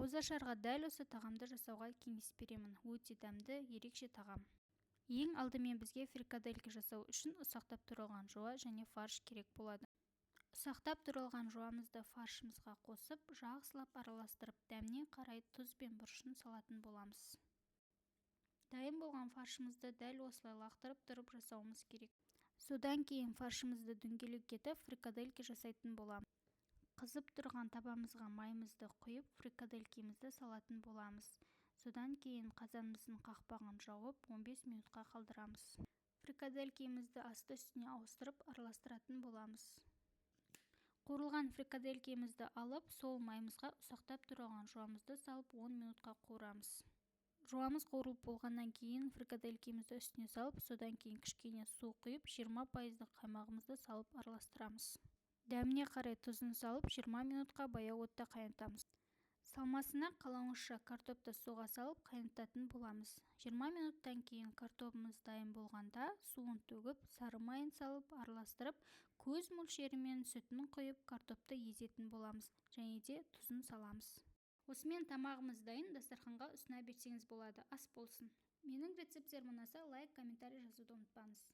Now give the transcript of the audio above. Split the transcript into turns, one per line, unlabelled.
ауызашарға дәл осы тағамды жасауға кеңес беремін. Өте дәмді, ерекше тағам. Ең алдымен бізге фрикадельки жасау үшін ұсақтап турылған жуа және фарш керек болады. Ұсақтап турылған жуамызды фаршымызға қосып, жақсылап араластырып, дәміне қарай тұз бен бұрышын салатын боламыз. Дайын болған фаршымызды дәл осылай лақтырып тұрып жасауымыз керек. Содан кейін фаршымызды дөңгелек етіп фрикадельки жасайтын боламыз. Қызып тұрған табамызға майымызды құйып, фрикаделькемізді салатын боламыз. Содан кейін қазанымыздың қақпағын жауып, 15 минутқа қалдырамыз. Фрикаделькемізді асты үстіне ауыстырып араластыратын боламыз. Қуырылған фрикаделькемізді алып, сол майымызға ұсақтап тұрған жуамызды салып 10 минутқа қуырамыз. Жуамыз қуырылып болғаннан кейін фрикаделькемізді үстіне салып, содан кейін кішкене су құйып, 20% қаймағымызды салып араластырамыз. Дәміне қарай тұзын салып, 20 минутқа баяу отта қайнатамыз. Салмасына қалауынша картопты суға салып қайнататын боламыз. 20 минуттан кейін картопымыз дайын болғанда, суын төгіп, сары майын салып араластырып, көз мөлшерімен сүтін құйып, картопты езетін боламыз және де тұзын саламыз. Осымен тамағымыз дайын, дастарханға ұсына берсеңіз болады. Ас болсын. Менің рецептерім ұнаса, лайк, комментарий жазуды ұмытпаңыз.